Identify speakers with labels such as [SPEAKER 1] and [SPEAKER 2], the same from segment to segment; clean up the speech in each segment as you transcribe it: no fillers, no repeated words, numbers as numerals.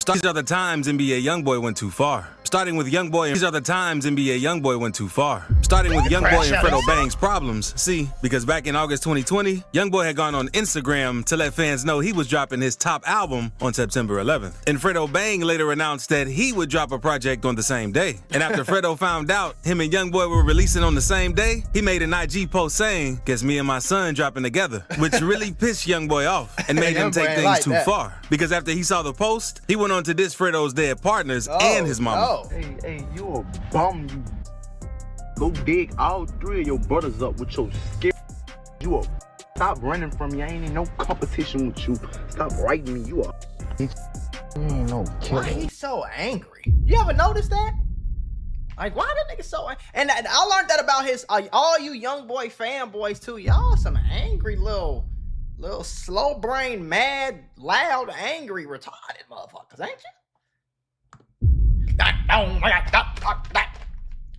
[SPEAKER 1] These are the times NBA Youngboy went too far. Starting with Youngboy, these are the times NBA Youngboy went too far. Starting with Youngboy and Fredo Bang's problems. See, because back in August 2020, Youngboy had gone on Instagram to let fans know he was dropping his top album on September 11th. And Fredo Bang later announced that he would drop a project on the same day. And after Fredo found out him and Youngboy were releasing on the same day, he made an IG post saying, "Guess me and my son dropping together," which really pissed Youngboy off and made him take things too far. Because after he saw the post, he went on to diss Fredo's dead partners and his mama.
[SPEAKER 2] Hey, you a bum, you. Go dig all three of your brothers up with your skip. You a. Stop running from me. I ain't in no competition with you. Stop writing me. You a. You ain't no killer.
[SPEAKER 3] Why he so angry? You ever notice that? Like, why that nigga so angry? And I learned that about his, all you Youngboy fanboys too. Y'all some angry little slow brain, mad, loud, angry, retarded motherfuckers, ain't you?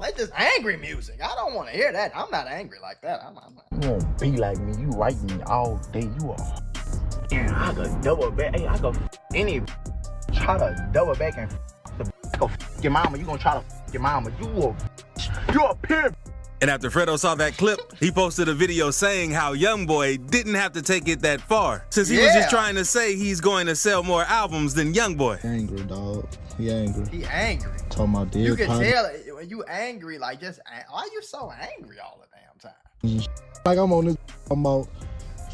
[SPEAKER 3] That's just angry music. I don't want to hear that. I'm not angry like that. I'm not.
[SPEAKER 2] You won't be like me. You write me all day. You are. Yeah, I could double back. Hey, I could any try to double back and go your mama. You gonna try to your mama. You a pimp.
[SPEAKER 1] And after Fredo saw that clip, he posted a video saying how Youngboy didn't have to take it that far, since he was just trying to say he's going to sell more albums than Youngboy.
[SPEAKER 4] Angry, dog. He angry.
[SPEAKER 3] He angry.
[SPEAKER 4] Talking about dead.
[SPEAKER 3] You can tell when you angry, like just why you so angry all the damn time?
[SPEAKER 4] Like I'm on this, I'm about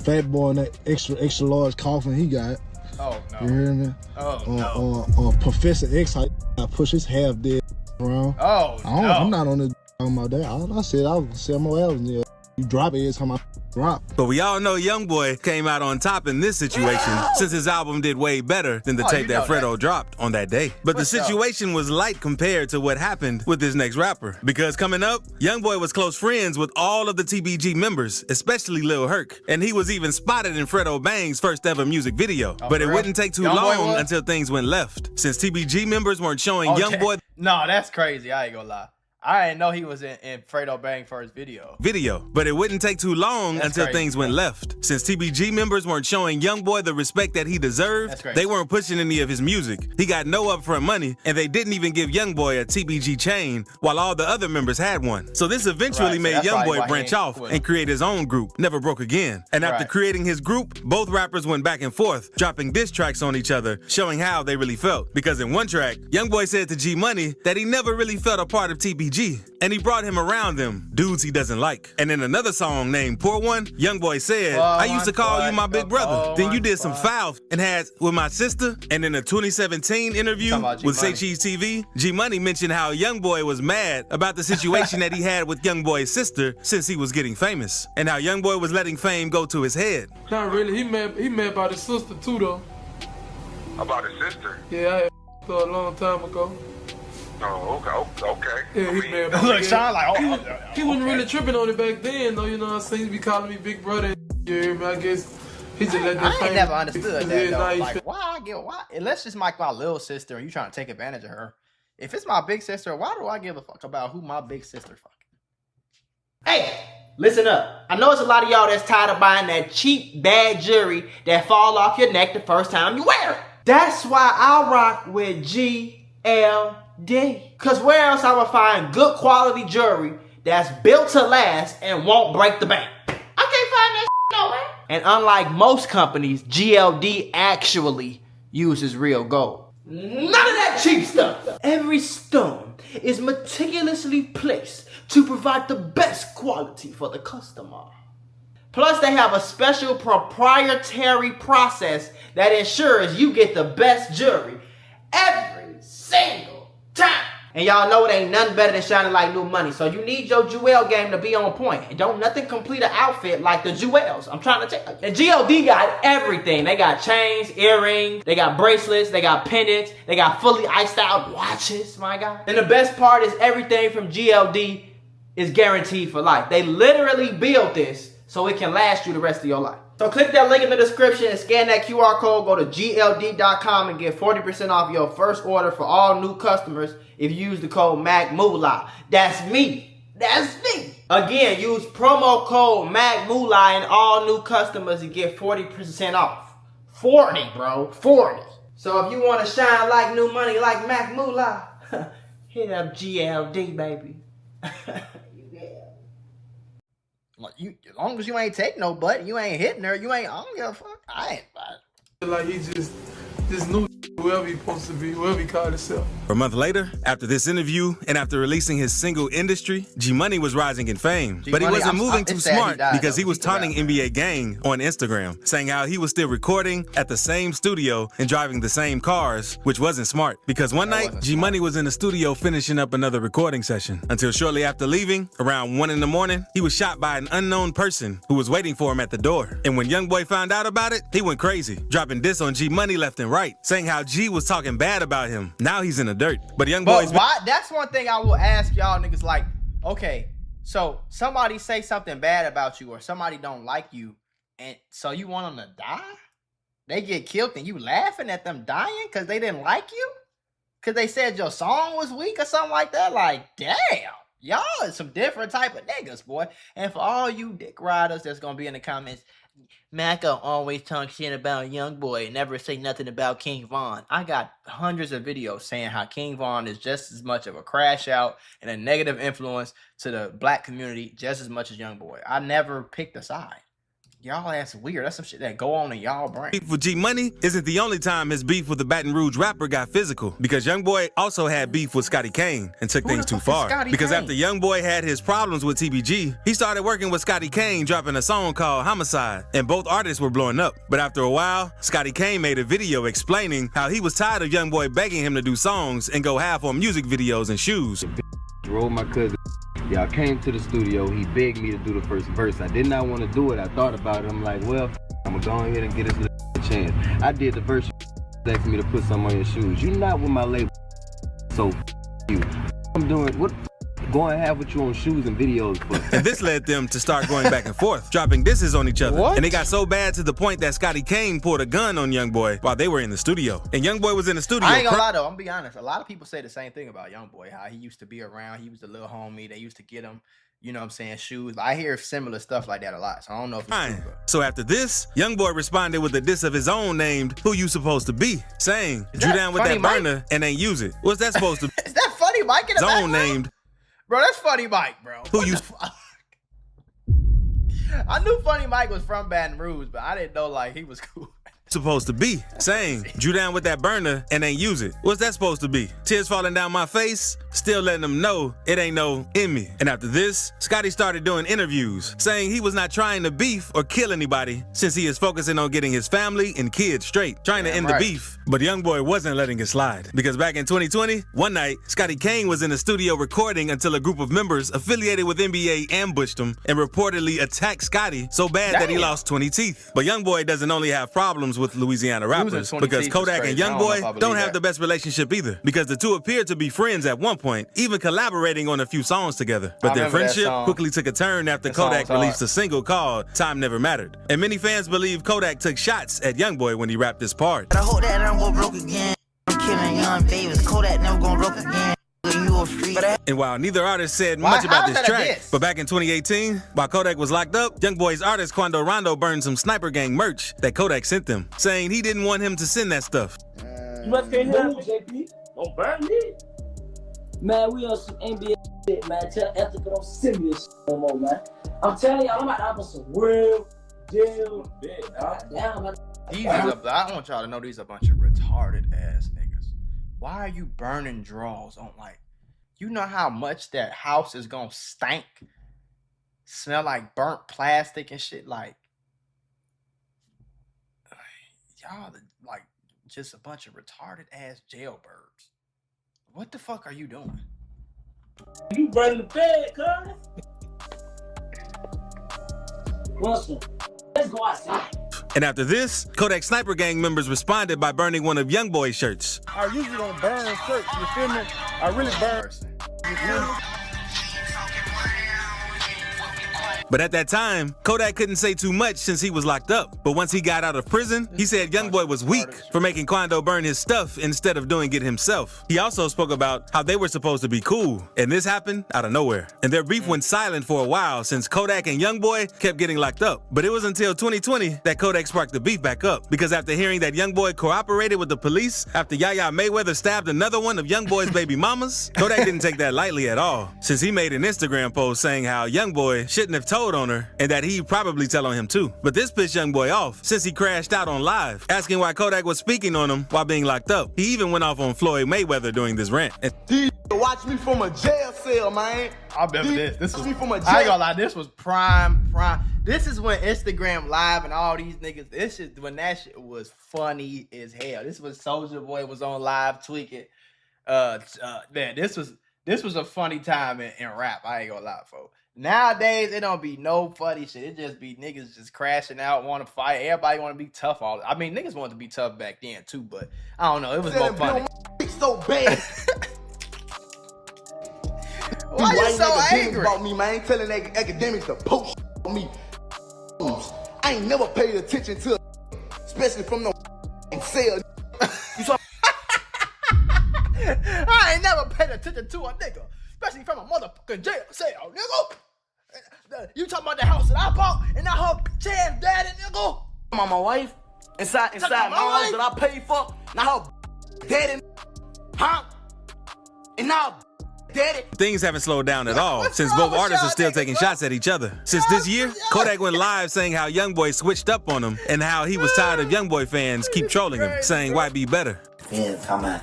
[SPEAKER 4] Fat Boy and that extra large coffin he got.
[SPEAKER 3] Oh no.
[SPEAKER 4] You hear me?
[SPEAKER 3] Oh no.
[SPEAKER 4] Or Professor X, I push his half dead around.
[SPEAKER 3] Oh no.
[SPEAKER 4] I'm not on this talking about that. All I said, I was sell more albums. Yeah. You drop it every time I drop.
[SPEAKER 1] But we all know Youngboy came out on top in this situation since his album did way better than the tape that Fredo dropped on that day. But the situation was light compared to what happened with this next rapper. Because coming up, Youngboy was close friends with all of the TBG members, especially Lil Herc. And he was even spotted in Fredo Bang's first ever music video. But it wouldn't take too long until things went left. Since TBG members weren't showing Youngboy.
[SPEAKER 3] No, that's crazy. I ain't gonna lie. I didn't know he was in Fredo Bang first video.
[SPEAKER 1] But it wouldn't take too long until things went left. Since TBG members weren't showing Youngboy the respect that he deserved, they weren't pushing any of his music. He got no upfront money, and they didn't even give Youngboy a TBG chain, while all the other members had one. So this eventually made Youngboy branch off and create his own group, Never Broke Again. And after creating his group, both rappers went back and forth, dropping diss tracks on each other, showing how they really felt. Because in one track, Youngboy said to G Money that he never really felt a part of TBG. And he brought him around them, dudes he doesn't like. And in another song named Poor One, Youngboy said, "I used to call you my big brother. Then you did some foul and had with my sister." And in a 2017 interview with Say Cheese TV, G Money mentioned how Youngboy was mad about the situation that he had with Youngboy's sister since he was getting famous, and how Youngboy was letting fame go to his head.
[SPEAKER 5] Not really. He mad about his sister too, though.
[SPEAKER 6] About his sister?
[SPEAKER 5] Yeah, I had her a long time ago.
[SPEAKER 6] Oh, okay.
[SPEAKER 5] Yeah, he's mad about
[SPEAKER 3] Look, Sean, like,
[SPEAKER 5] he wasn't really tripping on it back then, though. You know what I'm saying? He be calling me big brother. You hear me? I guess he just let that.
[SPEAKER 3] I ain't never understood that though. Like, why? Unless it's my little sister and you trying to take advantage of her. If it's my big sister, why do I give a fuck about who my big sister fucking?
[SPEAKER 7] Hey, listen up. I know it's a lot of y'all that's tired of buying that cheap, bad jewelry that fall off your neck the first time you wear it. That's why I rock with GLD. Cause where else I would find good quality jewelry that's built to last and won't break the bank? I can't find that nowhere. And unlike most companies, GLD actually uses real gold. None of that cheap stuff. Every stone is meticulously placed to provide the best quality for the customer. Plus, they have a special proprietary process that ensures you get the best jewelry every single time. And y'all know it ain't nothing better than shining like new money. So you need your jewel game to be on point. And don't nothing complete an outfit like the jewels. I'm trying to tell you. And GLD got everything. They got chains, earrings, they got bracelets, they got pendants, they got fully iced out watches, my God. And the best part is everything from GLD is guaranteed for life. They literally built this so it can last you the rest of your life. So click that link in the description and scan that QR code. Go to GLD.com and get 40% off your first order for all new customers if you use the code Mula. That's me. That's me. Again, use promo code Mula and all new customers and get 40% off. 40, bro. 40. So if you want to shine like new money, like Mac Mula, hit up GLD, baby.
[SPEAKER 3] As long as you ain't take no butt, you ain't hitting her, I don't give a fuck. I ain't
[SPEAKER 5] Like he just knew whoever he supposed to be, whoever he called himself.
[SPEAKER 1] A month later, after this interview and after releasing his single Industry, G-Money was rising in fame. But he wasn't moving too smart because he was taunting NBA Gang on Instagram, saying how he was still recording at the same studio and driving the same cars, which wasn't smart. Because one night, G-Money was in the studio finishing up another recording session. Until shortly after leaving, around 1 in the morning, he was shot by an unknown person who was waiting for him at the door. And when Youngboy found out about it, he went crazy, dropping diss on G-Money left and right, saying how G was talking bad about him. Now he's in the dirt. But Youngboy's
[SPEAKER 3] why? That's one thing I will ask y'all niggas, like, okay, so somebody say something bad about you or somebody don't like you, and so you want them to die? They get killed and you laughing at them dying because they didn't like you? Because they said your song was weak or something like that? Like, damn. Y'all is some different type of niggas, boy. And for all you dick riders that's gonna be in the comments, Macko always talk shit about Youngboy and never say nothing about King Von. I got hundreds of videos saying how King Von is just as much of a crash out and a negative influence to the black community just as much as Youngboy. I never picked a side. Y'all ass weird. That's some shit that go on in y'all brain.
[SPEAKER 1] Beef with G-Money isn't the only time his beef with the Baton Rouge rapper got physical, because Youngboy also had beef with Scotty Cain and took things too far. Because after Youngboy had his problems with TBG, he started working with Scotty Cain, dropping a song called Homicide, and both artists were blowing up. But after a while, Scotty Cain made a video explaining how he was tired of Youngboy begging him to do songs and go half on music videos and shoes.
[SPEAKER 8] Rolled my cousin. Y'all came to the studio, he begged me to do the first verse. I did not want to do it. I thought about it. I'm like, well, I'm gonna go ahead and get this a chance. I did the verse. Asked me to put some on your shoes. You not with my label, so you. I'm doing what? Going half with you on shoes and videos for.
[SPEAKER 1] And this led them to start going back and forth, dropping disses on each other.
[SPEAKER 3] What?
[SPEAKER 1] And it got so bad to the point that Scotty Cain pulled a gun on Youngboy while they were in the studio. And Youngboy was in the studio.
[SPEAKER 3] I ain't gonna lie though, I'm gonna be honest. A lot of people say the same thing about Youngboy, how he used to be around, he was the little homie, they used to get him, you know what I'm saying, shoes. I hear similar stuff like that a lot, so I don't know if it's true.
[SPEAKER 1] So after this, Youngboy responded with a diss of his own named Who You Supposed to Be, saying, drew down with that burner and ain't use it. What's that supposed to be?
[SPEAKER 3] Is that Funny Mike in the background?
[SPEAKER 1] His own named.
[SPEAKER 3] Bro, that's Funny Mike, bro.
[SPEAKER 1] Who you?
[SPEAKER 3] I knew Funny Mike was from Baton Rouge, but I didn't know like he was cool.
[SPEAKER 1] Supposed to be, saying, drew down with that burner and ain't use it. What's that supposed to be? Tears falling down my face, still letting them know it ain't no in me. And after this, Scotty started doing interviews, saying he was not trying to beef or kill anybody since he is focusing on getting his family and kids straight, trying to end the beef. But Youngboy wasn't letting it slide, because back in 2020, one night, Scotty Cain was in the studio recording until a group of members affiliated with NBA ambushed him and reportedly attacked Scotty so bad that he lost 20 teeth. But Youngboy doesn't only have problems with Louisiana rappers, because Kodak and Youngboy don't have the best relationship either, because the two appeared to be friends at one point, even collaborating on a few songs together. But their friendship quickly took a turn after Kodak released a single called Time Never Mattered. And many fans believe Kodak took shots at Youngboy when he rapped this part.
[SPEAKER 9] I hope that I don't go broke again. I'm killing young babies. Kodak never gonna broke again.
[SPEAKER 1] And while neither artist said much about this track, but back in 2018, while Kodak was locked up, Youngboy's artist Quando Rondo burned some Sniper Gang merch that Kodak sent them, saying he didn't want him to send that stuff.
[SPEAKER 10] You must can't hear me, JP. Don't burn me. Man, we on some NBA shit, man. Tell Ethica don't send me this shit no more, man. I'm telling y'all, I'm about to have some real deal big. Damn, man.
[SPEAKER 3] I want y'all to know these are a bunch of retarded ass niggas. Why are you burning drawers on, like, you know how much that house is gonna stink, smell like burnt plastic and shit? Like, y'all like just a bunch of retarded ass jailbirds. What the fuck are you doing?
[SPEAKER 10] You burning the bed, cuz. Listen, let's go outside.
[SPEAKER 1] And after this, Kodak Sniper Gang members responded by burning one of Youngboy's shirts.
[SPEAKER 11] I usually don't burn shirts, you feel me? I really burn. You feel me?
[SPEAKER 1] But at that time, Kodak couldn't say too much since he was locked up. But once he got out of prison, he said Youngboy was weak for making Quando burn his stuff instead of doing it himself. He also spoke about how they were supposed to be cool, and this happened out of nowhere. And their beef went silent for a while since Kodak and Youngboy kept getting locked up. But it was until 2020 that Kodak sparked the beef back up, because after hearing that Youngboy cooperated with the police after Yaya Mayweather stabbed another one of Youngboy's baby mamas, Kodak didn't take that lightly at all, since he made an Instagram post saying how Youngboy shouldn't have told on her and that he'd probably tell on him too. But this pissed Youngboy off since he crashed out on live, asking why Kodak was speaking on him while being locked up. He even went off on Floyd Mayweather during this rant.
[SPEAKER 2] Watch me from a jail cell, man.
[SPEAKER 3] I remember this. This was,
[SPEAKER 2] me from a jail.
[SPEAKER 3] I ain't gonna lie, this was prime. This is when Instagram Live and all these niggas, this is when that shit was funny as hell. This was Soulja Boy was on live tweaking. Man, this was a funny time in rap. I ain't gonna lie, folks. Nowadays, it don't be no funny shit. It just be niggas just crashing out, want to fight. Everybody want to be tough. I mean, niggas wanted to be tough back then too, but I don't know. It was more funny.
[SPEAKER 2] So bad.
[SPEAKER 3] Why you so angry
[SPEAKER 2] about me, man? I ain't telling academics to post on me. I ain't never paid attention to, especially from no cell.
[SPEAKER 3] I ain't never paid attention to a nigga, especially from a motherfucking jail cell, nigga. You talking about the house that I bought and not her bitch ass daddy, nigga?
[SPEAKER 2] I'm on my wife inside my house that I paid for. Now her daddy, huh? And now.
[SPEAKER 1] Things haven't slowed down at all, since both artists are still taking shots at each other. Since this year, Kodak went live saying how Youngboy switched up on him and how he was tired of Youngboy fans keep trolling him, saying why be better.
[SPEAKER 9] Yeah, talking about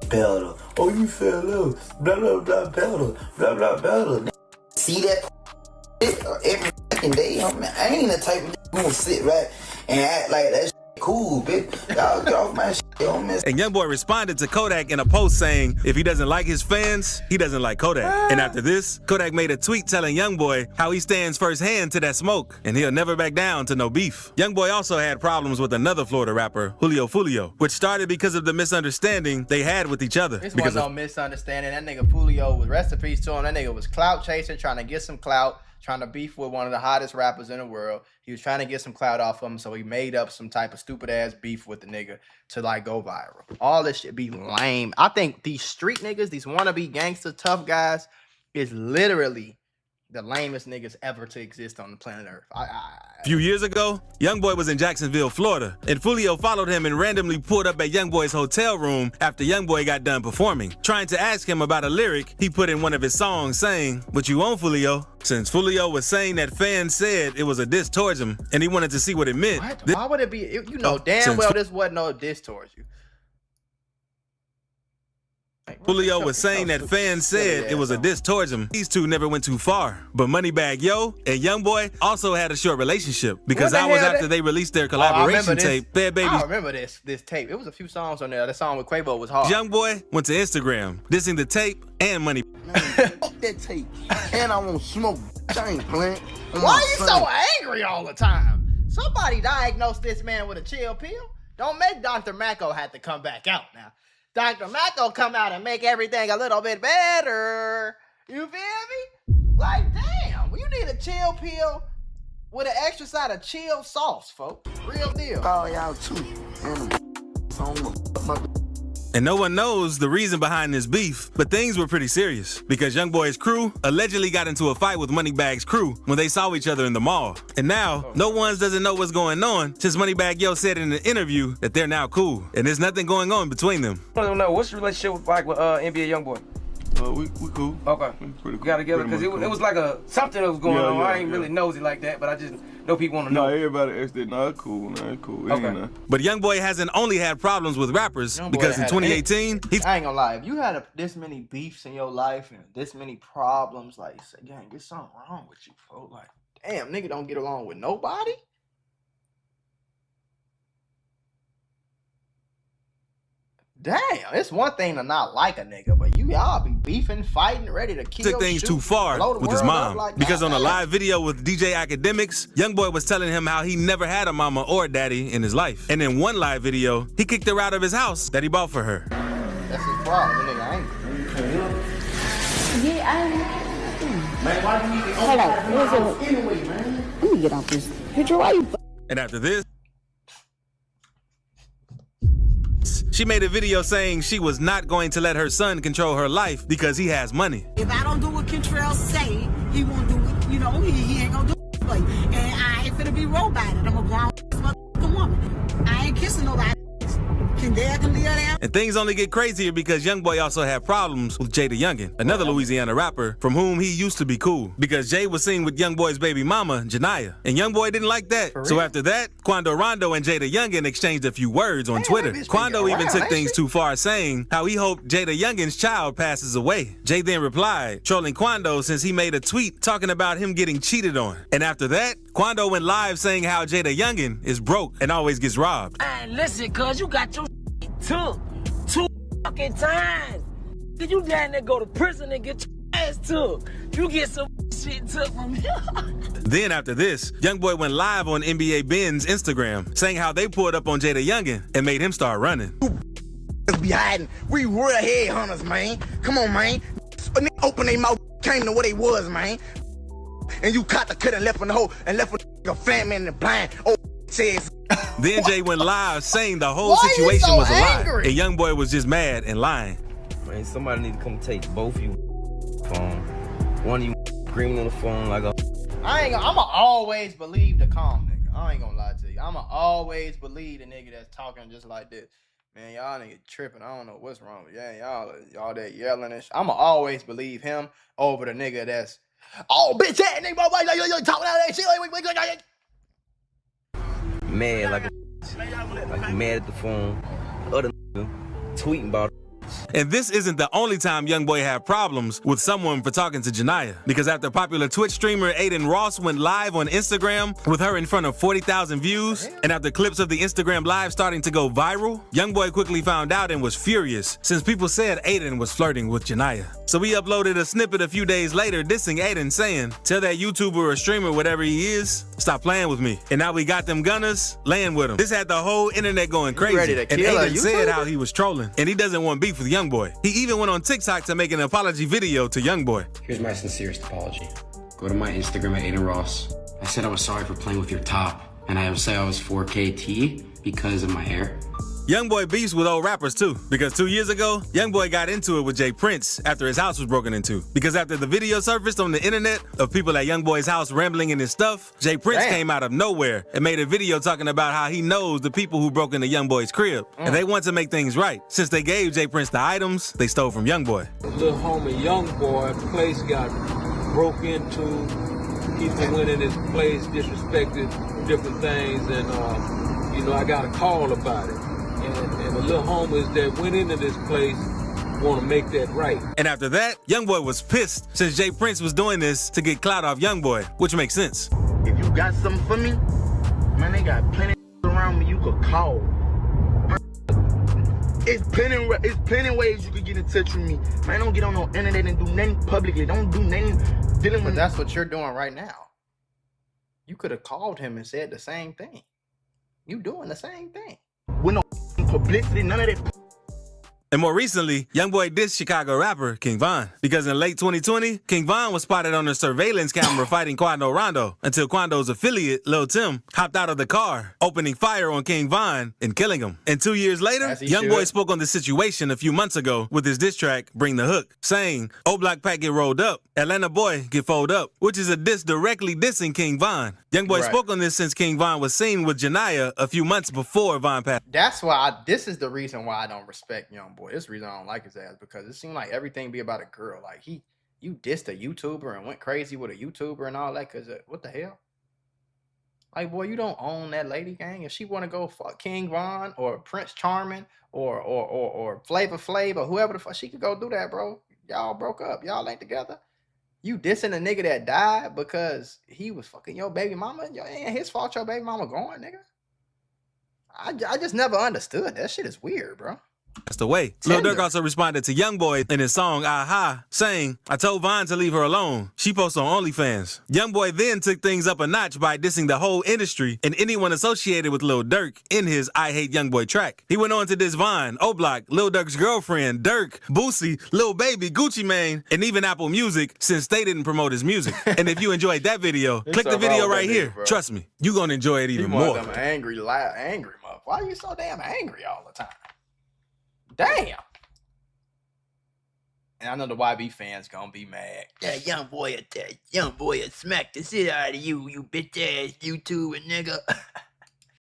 [SPEAKER 9] better. Oh, you fell off. Blah, blah, blah, better. Blah, blah, better. See that every fucking day? I ain't the type of nigga who gonna sit right and act like that shit cool, bitch. Y'all get off my shit.
[SPEAKER 1] And Youngboy responded to Kodak in a post saying if he doesn't like his fans, he doesn't like Kodak. And after this, Kodak made a tweet telling Youngboy how he stands firsthand to that smoke and he'll never back down to no beef. Youngboy also had problems with another Florida rapper, Julio Fulio, which started because of the misunderstanding they had with each other.
[SPEAKER 3] This wasn't no misunderstanding. That nigga Fulio was, rest in peace to him, that nigga was clout chasing, trying to get some clout, trying to beef with one of the hottest rappers in the world. He was trying to get some clout off of him, so he made up some type of stupid ass beef with the nigga to like go viral. All this shit be lame. I think these street niggas, these wannabe gangster tough guys, is literally the lamest niggas ever to exist on the planet Earth.
[SPEAKER 1] A few years ago, Youngboy was in Jacksonville, Florida, and Fulio followed him and randomly pulled up at Youngboy's hotel room after Youngboy got done performing, trying to ask him about a lyric he put in one of his songs saying, "What you on, Fulio?" Since Fulio was saying that fans said it was a diss towards him, and he wanted to see what it meant.
[SPEAKER 3] What? Why would it be? You know damn well this wasn't no diss towards you.
[SPEAKER 1] Fulio was saying that fans said it was a diss towards him. These two never went too far. But Moneybagg Yo and Youngboy also had a short relationship because hours after they released their collaboration tape, Bad Baby.
[SPEAKER 3] I remember this tape. It was a few songs on there. That song with Quavo was hard.
[SPEAKER 1] Youngboy went to Instagram, dissing the tape and Money.
[SPEAKER 2] Fuck that tape. And I won't smoke. I ain't playing.
[SPEAKER 3] Why are you so angry all the time? Somebody diagnosed this man with a chill pill. Don't make Dr. Mako have to come back out now. Dr. Mako come out and make everything a little bit better. You feel me? Like, damn, you need a chill pill with an extra side of chill sauce, folks. Real deal.
[SPEAKER 2] Call y'all too.
[SPEAKER 1] And no one knows the reason behind this beef, but things were pretty serious because Youngboy's crew allegedly got into a fight with Moneybagg's crew when they saw each other in the mall. And now, no one doesn't know what's going on since Moneybagg Yo said in an interview that they're now cool and there's nothing going on between them.
[SPEAKER 12] I don't know, what's your relationship with NBA Youngboy?
[SPEAKER 13] We cool.
[SPEAKER 12] Okay.
[SPEAKER 13] Pretty cool.
[SPEAKER 12] We got together because it was like something that was going on. I ain't really nosy like that, but I just know people want to know.
[SPEAKER 13] No, everybody asked that. Nah, cool. Nah, cool.
[SPEAKER 12] Okay.
[SPEAKER 1] But Youngboy hasn't only had problems with rappers because in 2018,
[SPEAKER 3] I ain't gonna lie. If you had this many beefs in your life and this many problems, like, gang, there's something wrong with you, folks. Like, damn, nigga don't get along with nobody. Damn, it's one thing to not like a nigga, but y'all be beefing, fighting, ready to kill.
[SPEAKER 1] Took things too far with his mom because on a live video with DJ Academics, Youngboy was telling him how he never had a mama or daddy in his life. And in one live video, he kicked her out of his house that he bought for her.
[SPEAKER 3] That's his problem, nigga.
[SPEAKER 14] Yeah,
[SPEAKER 2] Man, why do you need to
[SPEAKER 14] Hold on.
[SPEAKER 2] anyway, man?
[SPEAKER 14] Let me get off this picture. Why you?
[SPEAKER 1] And after this, she made a video saying she was not going to let her son control her life because he has money.
[SPEAKER 15] If I don't do what Kentrell say, he won't do it. You know, he ain't gonna do it. And I ain't finna be roboted. I'm a grown motherfucking woman. I ain't kissing nobody. Can live there.
[SPEAKER 1] And things only get crazier because Youngboy also had problems with Jay the Youngin, another Louisiana rapper from whom he used to be cool. Because Jay was seen with Youngboy's baby mama, Janiyah. And Youngboy didn't like that. So after that, Quando Rondo and Jay the Youngin exchanged a few words on Twitter. Quando even took things too far, saying how he hoped Jay the Youngin's child passes away. Jay then replied, trolling Quando since he made a tweet talking about him getting cheated on. And after that, Quando went live saying how Jay the Youngin is broke and always gets robbed.
[SPEAKER 10] Hey, listen, cuz you got your took 2 fucking times. Did you down there go to prison and get your ass took? You get some shit took from here.
[SPEAKER 1] Then after this, Youngboy went live on NBA Ben's Instagram, saying how they pulled up on Jay the Youngin and made him start running.
[SPEAKER 2] Be hiding. We real headhunters, man. Come on, man. A nigga open their mouth, came to what they was, man. And you caught the cut and left on the hole and left with a fat man in the blind. Oh, says.
[SPEAKER 1] Then Jay went live saying the whole situation was a lie, and Youngboy was just mad and lying.
[SPEAKER 8] Man, somebody need to come take both of you phone. One of you screaming on the phone like a.
[SPEAKER 3] I'ma always believe the calm nigga. I ain't gonna lie to you. I'ma always believe the nigga that's talking just like this. Man, y'all nigga tripping. I don't know what's wrong with y'all that yelling and shit. I'ma always believe him over the nigga that's bitch ass nigga talking out that shit.
[SPEAKER 8] Mad like mad at the phone. Other tweeting about.
[SPEAKER 1] And this isn't the only time Youngboy had problems with someone for talking to Janiyah. Because after popular Twitch streamer Aiden Ross went live on Instagram with her in front of 40,000 views, and after clips of the Instagram live starting to go viral, Youngboy quickly found out and was furious since people said Aiden was flirting with Janiyah. So he uploaded a snippet a few days later dissing Aiden, saying, tell that YouTuber or streamer, whatever he is, stop playing with me. And now we got them gunners laying with him. This had the whole internet going crazy. And Aiden said how he was trolling, and he doesn't want beef with Youngboy. He even went on TikTok to make an apology video to Youngboy.
[SPEAKER 16] Here's my sincerest apology. Go to my Instagram at Aiden Ross. I said I was sorry for playing with your top, and I would say I was 4K T because of my hair.
[SPEAKER 1] Youngboy beefs with old rappers too, because 2 years ago, Youngboy got into it with Jay Prince after his house was broken into. Because after the video surfaced on the internet of people at Youngboy's house rambling in his stuff, Jay Prince came out of nowhere and made a video talking about how he knows the people who broke into Youngboy's crib. And they want to make things right. Since they gave Jay Prince the items they stole from Youngboy.
[SPEAKER 17] Little homie Youngboy, place got broke into. People went in his place, disrespected different things, and I got a call about it. And the little homies that went into this place want to make that right.
[SPEAKER 1] And after that, Youngboy was pissed since Jay Prince was doing this to get clout off Youngboy, which makes sense.
[SPEAKER 2] If you got something for me, man, they got plenty around me you could call. It's plenty ways you could get in touch with me. Man, don't get on no internet and do nothing publicly. Don't do nothing dealing with.
[SPEAKER 3] But that's what you're doing right now. You could have called him and said the same thing. You doing the same thing.
[SPEAKER 2] With no publicity, none of that.
[SPEAKER 1] And more recently, Youngboy dissed Chicago rapper King Von. Because in late 2020, King Von was spotted on a surveillance camera fighting Quando Rondo until Quando's affiliate, Lil Tim, hopped out of the car, opening fire on King Von and killing him. And 2 years later, Youngboy spoke on the situation a few months ago with his diss track, Bring the Hook, saying, "Old Black Pack get rolled up, Atlanta boy get fold up," which is a diss directly dissing King Von. Youngboy spoke on this since King Von was seen with Janiyah a few months before Von passed.
[SPEAKER 3] That's why this is the reason why I don't respect Youngboy. This is the reason I don't like his ass, because it seemed like everything be about a girl. Like you dissed a YouTuber and went crazy with a YouTuber and all that, cause what the hell? Like, boy, you don't own that lady, gang. If she want to go fuck King Von or Prince Charming or Flavor Flav or whoever the fuck, she could go do that, bro. Y'all broke up. Y'all ain't together. You dissing a nigga that died because he was fucking your baby mama? It ain't his fault your baby mama going, nigga. I just never understood. That shit is weird, bro.
[SPEAKER 1] That's the way. Lil Durk also responded to Youngboy in his song Aha, saying, I told Vine to leave her alone. She posts on OnlyFans. Youngboy then took things up a notch by dissing the whole industry and anyone associated with Lil Durk in his I Hate Youngboy track. He went on to diss Vine, O-Block, Lil Durk's girlfriend, Durk, Boosie, Lil Baby, Gucci Mane, and even Apple Music since they didn't promote his music. And if you enjoyed that video, click the video right here. Trust me, you're going to enjoy it even more.
[SPEAKER 3] Them angry, loud, angry motherfucker. Why are you so damn angry all the time? Damn. And I know the YB fans gonna be mad.
[SPEAKER 9] That young boy smack the shit out of you, you bitch ass YouTuber nigga.